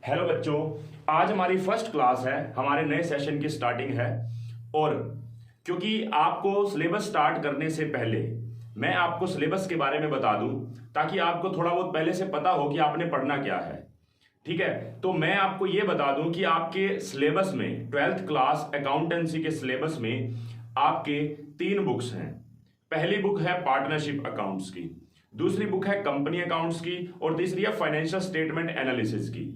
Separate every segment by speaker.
Speaker 1: Hello बच्चों, आज हमारी फर्स्ट क्लास है, हमारे नए सेशन की स्टार्टिंग है। और क्योंकि आपको सिलेबस स्टार्ट करने से पहले मैं आपको सिलेबस के बारे में बता दूं ताकि आपको थोड़ा बहुत पहले से पता हो कि आपने पढ़ना क्या है। ठीक है, तो मैं आपको ये बता दूं कि आपके सिलेबस में 12th क्लास अकाउंटेंसी के सिलेबस में आपके 3 बुक्स हैं। पहली बुक है पार्टनरशिप अकाउंट्स की, दूसरी बुक है कंपनी अकाउंट्स की और तीसरी है फाइनेंशियल स्टेटमेंट एनालिसिस की।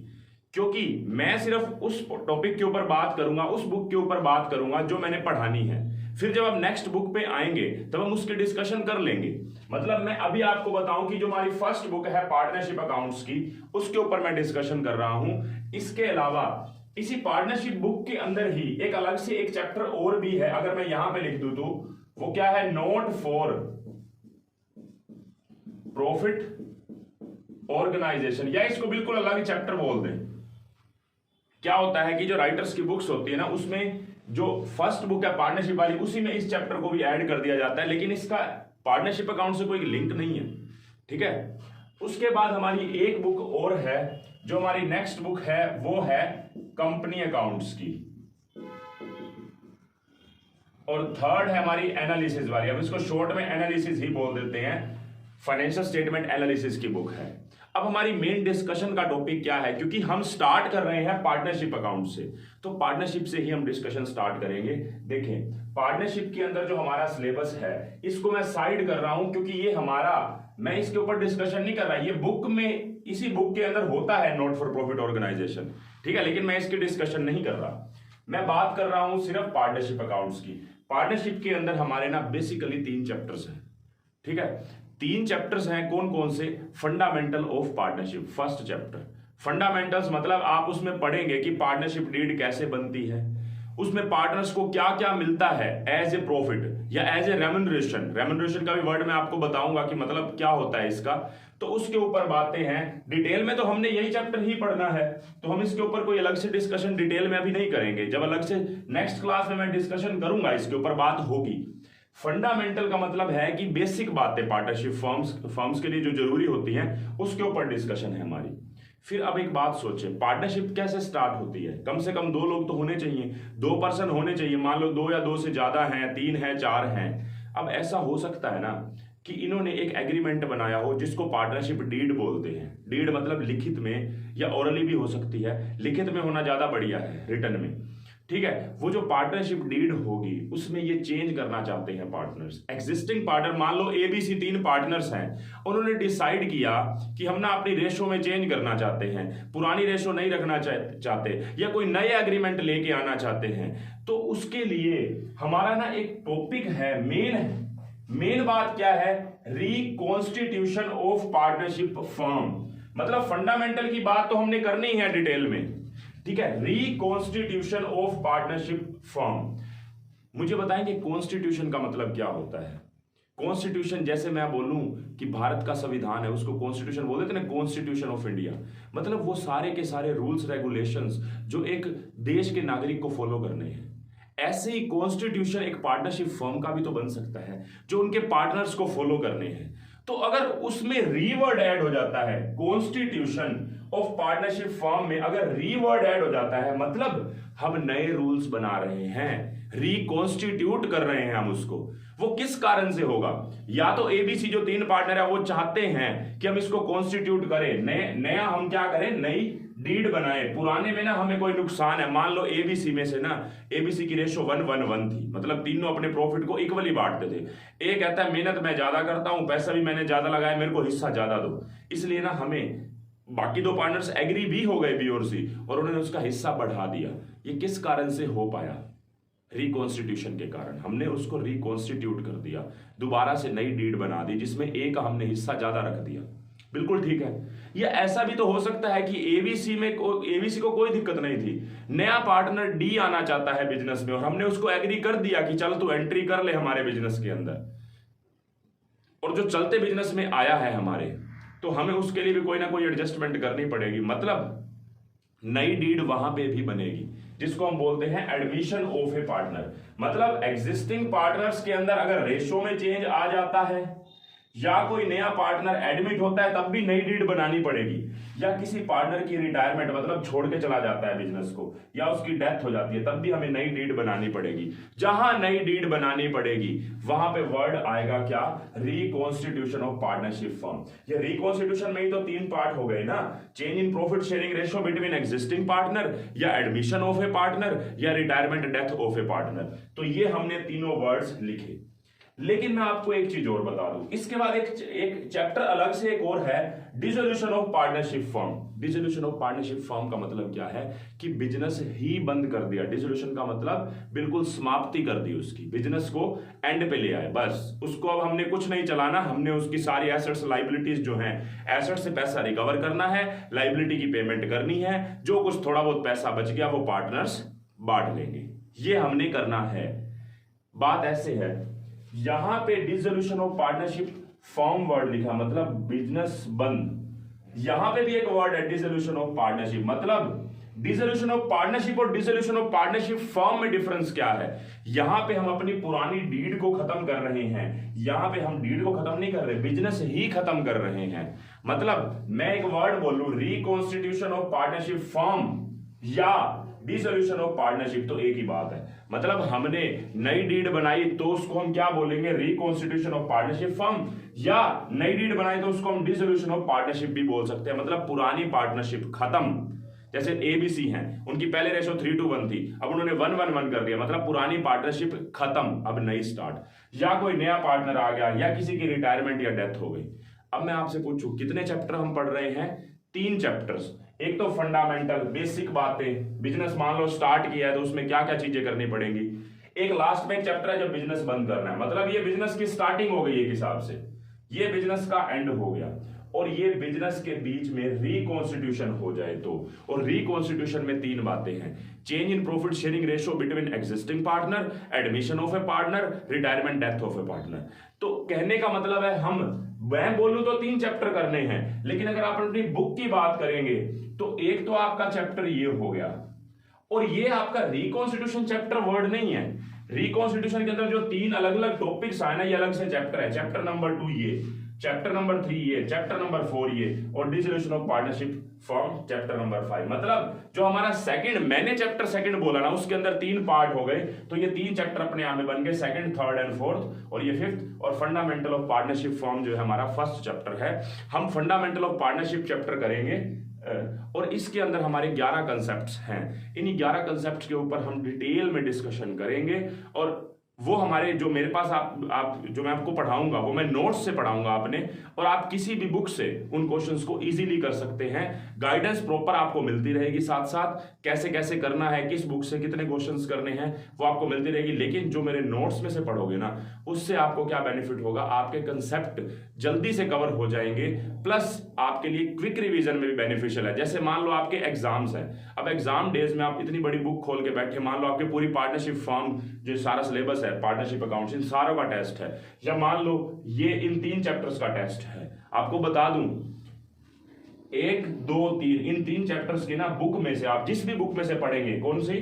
Speaker 1: क्योंकि मैं सिर्फ उस टॉपिक के ऊपर बात करूंगा, उस बुक के ऊपर बात करूंगा जो मैंने पढ़ानी है। फिर जब हम नेक्स्ट बुक पे आएंगे तब हम उसकी डिस्कशन कर लेंगे। मतलब मैं अभी आपको बताऊं कि जो हमारी फर्स्ट बुक है पार्टनरशिप अकाउंट्स की, उसके ऊपर मैं डिस्कशन कर रहा हूं। इसके अलावा इसी पार्टनरशिप बुक के अंदर ही एक अलग से एक चैप्टर और भी है। अगर मैं यहां पे लिख दूं तो वो क्या है, नोट फॉर प्रॉफिट ऑर्गेनाइजेशन, या इसको बिल्कुल अलग चैप्टर बोल दें। क्या होता है कि जो राइटर्स की बुक्स होती है ना, उसमें जो फर्स्ट बुक है पार्टनरशिप वाली, उसी में इस चैप्टर को भी ऐड कर दिया जाता है, लेकिन इसका पार्टनरशिप अकाउंट से कोई लिंक नहीं है। ठीक है, उसके बाद हमारी एक बुक और है, जो हमारी नेक्स्ट बुक है वो है कंपनी अकाउंट्स की, और थर्ड है हमारी एनालिसिस वाली। अब इसको शॉर्ट में एनालिसिस ही बोल देते हैं, फाइनेंशियल स्टेटमेंट एनालिसिस की बुक है। अब हमारी मेन डिस्कशन का टॉपिक क्या है, क्योंकि हम स्टार्ट कर रहे हैं पार्टनरशिप अकाउंट से, तो पार्टनरशिप से ही हम डिस्कशन स्टार्ट करेंगे। देखें, पार्टनरशिप के अंदर जो हमारा सिलेबस है, इसको मैं साइड कर रहा हूं क्योंकि ये हमारा, मैं इसके ऊपर डिस्कशन नहीं कर रहा, ये बुक में, इसी बुक के अंदर होता है नोट फॉर प्रॉफिट ऑर्गेनाइजेशन। ठीक है, लेकिन मैं इसकी डिस्कशन नहीं कर रहा, मैं बात कर रहा हूं सिर्फ पार्टनरशिप अकाउंट्स की। पार्टनरशिप के अंदर हमारे ना बेसिकली 3 चैप्टर्स हैं। ठीक है, 3 चैप्टर्स हैं, कौन कौन से? Fundamental of partnership, first chapter. Fundamentals मतलब आप उसमें पढ़ेंगे कि पार्टनरशिप डीड कैसे बनती है, उसमें पार्टनर्स को क्या क्या मिलता है एज ए प्रॉफिट या एज ए रेम्यूनरेशन। रेम्यूनरेशन का भी वर्ड मैं आपको बताऊंगा कि मतलब क्या होता है इसका, तो उसके ऊपर बातें हैं। डिटेल में तो हमने यही चैप्टर ही पढ़ना है, तो हम इसके ऊपर कोई अलग से डिस्कशन डिटेल में अभी नहीं करेंगे। जब अलग से नेक्स्ट क्लास में मैं डिस्कशन करूंगा, इसके ऊपर बात होगी। फंडामेंटल का मतलब है कि बेसिक बातें पार्टनरशिप फर्म्स के लिए जो जरूरी होती हैं, उसके ऊपर डिस्कशन है हमारी। फिर अब एक बात सोचें, पार्टनरशिप कैसे स्टार्ट होती है? कम से कम 2 लोग तो होने चाहिए, 2 पर्सन होने चाहिए। मान लो 2 या 2 से ज्यादा हैं, 3 हैं, 4 हैं। अब ऐसा हो सकता है ना कि इन्होंने एक एग्रीमेंट बनाया हो जिसको पार्टनरशिप डीड बोलते हैं। डीड मतलब लिखित में या ओरली भी हो सकती है, लिखित में होना ज्यादा बढ़िया है, रिटन में। ठीक है, वो जो पार्टनरशिप डीड होगी उसमें ये चेंज करना चाहते हैं पार्टनर्स। एग्जिस्टिंग पार्टनर, मान लो एबीसी 3 पार्टनर्स हैं, उन्होंने डिसाइड किया कि हम ना अपनी रेशो में चेंज करना चाहते हैं, पुरानी रेशो नहीं रखना चाहते, या कोई नए एग्रीमेंट लेके आना चाहते हैं। तो उसके लिए हमारा ना एक टॉपिक है, मेन बात क्या है, रिकॉन्स्टिट्यूशन ऑफ पार्टनरशिप फर्म। मतलब फंडामेंटल की बात तो हमने करनी है डिटेल में। ठीक है, रिकॉन्स्टिट्यूशन ऑफ पार्टनरशिप फर्म। मुझे बताएंगे कॉन्स्टिट्यूशन का मतलब क्या होता है? कॉन्स्टिट्यूशन, जैसे मैं बोलूं कि भारत का संविधान है, उसको कॉन्स्टिट्यूशन बोल देते हैं ना, कॉन्स्टिट्यूशन ऑफ इंडिया। मतलब वो सारे के सारे रूल्स रेगुलेशंस जो एक देश के नागरिक को फॉलो करने हैं। ऐसे ही कॉन्स्टिट्यूशन एक पार्टनरशिप फर्म का भी तो बन सकता है, जो उनके पार्टनर्स को फॉलो करने हैं। तो अगर उसमें रीवर्ड ऐड हो जाता है, कॉन्स्टिट्यूशन ऑफ पार्टनरशिप फर्म में अगर रीवर्ड ऐड हो जाता है, मतलब हम नए रूल्स बना रहे हैं, रिकॉन्स्टिट्यूट कर रहे हैं हम उसको। वो किस कारण से होगा? या तो एबीसी जो 3 पार्टनर है वो चाहते हैं कि हम इसको कॉन्स्टिट्यूट करें, नया हम क्या करें, नई डीड बनाए। पुराने में ना हमें कोई नुकसान है, मान लो एबीसी में से ना, एबीसी की रेशो 1:1 थी, मतलब तीनों अपने प्रॉफिट को इक्वली बांटते थे। एक कहता है मेहनत मैं ज्यादा करता हूं, पैसा भी मैंने ज्यादा लगाया, मेरे को हिस्सा ज्यादा दो। इसलिए ना हमें बाकी 2 पार्टनर्स एग्री भी हो गए, बी और सी, और उन्होंने उसका हिस्सा बढ़ा दिया। ये किस कारण से हो पाया? रिकॉन्स्टिट्यूशन के कारण। हमने उसको रिकॉन्स्टिट्यूट कर दिया, दोबारा से नई डीड बना दी, जिसमें एक हमने हिस्सा ज्यादा रख दिया। बिल्कुल ठीक है। ये ऐसा भी तो हो सकता है कि एबीसी को कोई दिक्कत नहीं थी, नया पार्टनर डी आना चाहता है बिजनेस में, और हमने उसको एग्री कर दिया कि चल तू एंट्री कर ले हमारे बिजनेस के अंदर, और जो चलते बिजनेस में आया है हमारे, तो हमें उसके लिए भी कोई ना कोई एडजस्टमेंट करनी पड़ेगी। मतलब नई डीड वहां पे भी बनेगी, जिसको हम बोलते हैं एडमिशन ऑफ ए पार्टनर। मतलब एग्जिस्टिंग पार्टनर्स के अंदर अगर रेशो में चेंज आ जाता है, या कोई नया पार्टनर एडमिट होता है तब भी नई डीड बनानी पड़ेगी, या किसी पार्टनर की रिटायरमेंट मतलब छोड़ के चला जाता है बिजनेस को, या उसकी डेथ हो जाती है तब भी हमें नई डीड बनानी पड़ेगी। जहां नई डीड बनानी पड़ेगी वहां पे वर्ड आएगा क्या, रिकॉन्स्टिट्यूशन ऑफ पार्टनरशिप फॉर्म। ये रिकॉन्स्टिट्यूशन में ही तो 3 पार्ट हो गए ना, change in profit sharing ratio between existing partner, या एडमिशन ऑफ ए पार्टनर, या retirement death of A partner. तो ये हमने तीनों वर्ड्स लिखे। लेकिन मैं आपको एक चीज और बता दूं, इसके बाद एक चैप्टर अलग से एक और है, dissolution of partnership form. Dissolution of partnership form का मतलब क्या है कि बिजनेस ही बंद कर दिया। डिसोल्यूशन का मतलब बिल्कुल समाप्ति कर दी उसकी, बिजनेस को एंड पे ले आए, बस उसको अब हमने कुछ नहीं चलाना, हमने उसकी सारी एसेट्स लाइबिलिटीज जो हैं, एसेट से पैसा रिकवर करना है, लाइबिलिटी की पेमेंट करनी है, जो कुछ थोड़ा बहुत पैसा बच गया वो पार्टनर्स बांट लेंगे, ये हमने करना है। बात ऐसे है, यहां पे dissolution of partnership form word लिखा मतलब बिजनेस बंद। यहां पे भी एक वर्ड है डिसोल्यूशन ऑफ पार्टनरशिप, मतलब डिसोल्यूशन ऑफ पार्टनरशिप और डिसोल्यूशन ऑफ पार्टनरशिप फॉर्म में डिफरेंस क्या है। यहां पे हम अपनी पुरानी डीड को खत्म कर रहे हैं, यहां पे हम डीड को खत्म नहीं कर रहे, बिजनेस ही खत्म कर रहे हैं। मतलब मैं एक वर्ड बोलूं रिकॉन्स्टिट्यूशन ऑफ पार्टनरशिप फॉर्म या डिसोल्यूशन ऑफ पार्टनरशिप, तो एक ही बात है। मतलब हमने नई डीड बनाई तो उसको हम क्या बोलेंगे, रिकॉन्स्टिट्यूशन ऑफ पार्टनरशिप फर्म, या नई डीड बनाई तो उसको हम डिसोल्यूशन ऑफ पार्टनरशिप भी बोल सकते हैं। मतलब पुरानी पार्टनरशिप खत्म, जैसे एबीसी हैं, उनकी पहले रेशो 3:1 थी, अब उन्होंने 1:1 कर दिया, मतलब पुरानी पार्टनरशिप खत्म, अब नई स्टार्ट। या कोई नया पार्टनर आ गया, या किसी की रिटायरमेंट या डेथ हो गई। अब मैं आपसे पूछूं कितने चैप्टर हम पढ़ रहे हैं, 3 चैप्टर्स। एक तो फंडामेंटल बेसिक बातें, बिजनेस मान लो स्टार्ट किया है तो उसमें क्या क्या चीजें करनी पड़ेंगी। एक लास्ट में एक चैप्टर है जो बिजनेस बंद करना है, मतलब ये बिजनेस की स्टार्टिंग हो गई एक हिसाब से, ये बिजनेस का एंड हो गया, और ये बिजनेस के बीच में रिकॉन्स्टिट्यूशन हो जाए तो। और रिकॉन्स्टिट्यूशन में 3 बातें हैं, change in profit sharing ratio between existing partner, admission of A partner, retirement death of A partner. तो कहने का मतलब है मैं बोलूं तो 3 चैप्टर करने हैं, लेकिन अगर आप अपनी बुक की बात करेंगे तो एक तो आपका चैप्टर ये हो गया, और ये आपका रिकॉन्स्टिट्यूशन चैप्टर वर्ड नहीं है। रिकॉन्स्टिट्यूशन के अंदर जो 3 अलग अलग टॉपिक्स आए ना, ये अलग से चैप्टर है। चैप्टर नंबर 2 ये, चैप्टर नंबर 3 ये, चैप्टर नंबर 4 ये, और dissolution of partnership form chapter number 5। मतलब जो हमारा मैंने चैप्टर सेकंड बोला ना, उसके अंदर 3 पार्ट हो गए, तो ये 3 चैप्टर अपने आप में बन गए, सेकंड, थर्ड एंड फोर्थ, और ये 5th। और फंडामेंटल ऑफ पार्टनरशिप फॉर्म जो है हमारा फर्स्ट चैप्टर है। हम फंडामेंटल ऑफ पार्टनरशिप चैप्टर करेंगे, और इसके अंदर हमारे 11 कंसेप्ट्स हैं। इन्हीं 11 कंसेप्ट्स के ऊपर हम डिटेल में डिस्कशन करेंगे, और वो हमारे जो मेरे पास आप जो मैं आपको पढ़ाऊंगा वो मैं नोट्स से पढ़ाऊंगा आपने, और आप किसी भी बुक से उन क्वेश्चंस को इजीली कर सकते हैं। गाइडेंस प्रॉपर आपको मिलती रहेगी, साथ साथ कैसे कैसे करना है, किस बुक से कितने क्वेश्चंस करने हैं वो आपको मिलती रहेगी। लेकिन जो मेरे नोट्स में से पढ़ोगे ना, उससे आपको क्या बेनिफिट होगा, आपके कंसेप्ट जल्दी से कवर हो जाएंगे, प्लस आपके लिए क्विक रिवीजन में भी बेनिफिशियल है। जैसे मान लो आपके एग्जाम्स हैं, अब एग्जाम डेज में आप इतनी बड़ी बुक खोल के बैठे, मान लो आपकी पूरी पार्टनरशिप फॉर्म जो सारा सिलेबस है, पार्टनरशिप अकाउंट्स, इन सारों का टेस्ट है, या मान लो ये इन 3 चैप्टर्स का टेस्ट है। आपको बता दूं 1, 2, 3 इन 3 चैप्टर्स के ना बुक में से आप जिस भी बुक में से पढ़ेंगे, कौन सी,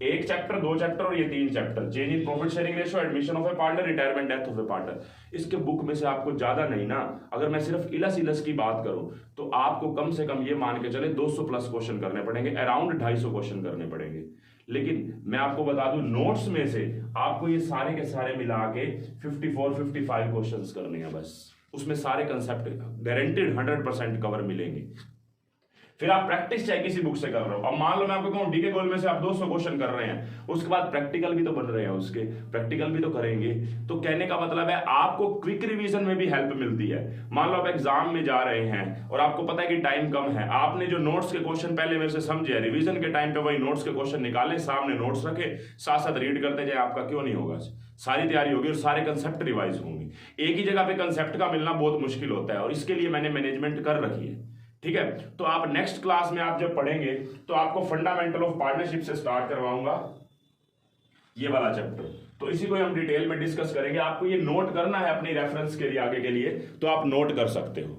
Speaker 1: 1 चैप्टर, 2 चैप्टर और ये 3 chapter, change in profit sharing ratio, admission of A partner, retirement death of A partner, इसके बुक में से आपको ज्यादा नहीं ना, अगर मैं सिर्फ इलस की बात करूं तो आपको कम से कम ये मान के चले 200 प्लस क्वेश्चन करने पड़ेंगे, अराउंड 250 क्वेश्चन करने पड़ेंगे। लेकिन मैं आपको बता दूं नोट्स में से आपको ये सारे के सारे मिला के 54-55 क्वेश्चंस करने हैं बस, उसमें सारे कंसेप्ट गारंटेड 100% कवर मिलेंगे। फिर आप प्रैक्टिस चाहे किसी बुक से कर रहे हो, अब मान लो मैं आपको कहूं डीके गोल में से आप 200 क्वेश्चन कर रहे हैं, उसके बाद प्रैक्टिकल भी तो बन रहे हैं, उसके प्रैक्टिकल भी तो करेंगे। तो कहने का मतलब है आपको क्विक रिवीजन में भी हेल्प मिलती है। मान लो आप एग्जाम में जा रहे हैं और आपको पता है कि टाइम कम है, आपने जो नोट्स के क्वेश्चन पहले मेरे से समझे, रिविजन के टाइम पे वही नोट्स के क्वेश्चन निकाले, सामने नोट्स रखे, साथ साथ रीड करते जाए, आपका क्यों नहीं होगा, सारी तैयारी होगी और सारे कंसेप्ट रिवाइज होंगे। एक ही जगह पे कंसेप्ट का मिलना बहुत मुश्किल होता है, और इसके लिए मैंने मैनेजमेंट कर रखी है। ठीक है, तो आप नेक्स्ट क्लास में आप जब पढ़ेंगे तो आपको फंडामेंटल ऑफ पार्टनरशिप से स्टार्ट करवाऊंगा ये वाला चैप्टर, तो इसी को हम डिटेल में डिस्कस करेंगे। आपको ये नोट करना है अपनी रेफरेंस के लिए, आगे के लिए, तो आप नोट कर सकते हो।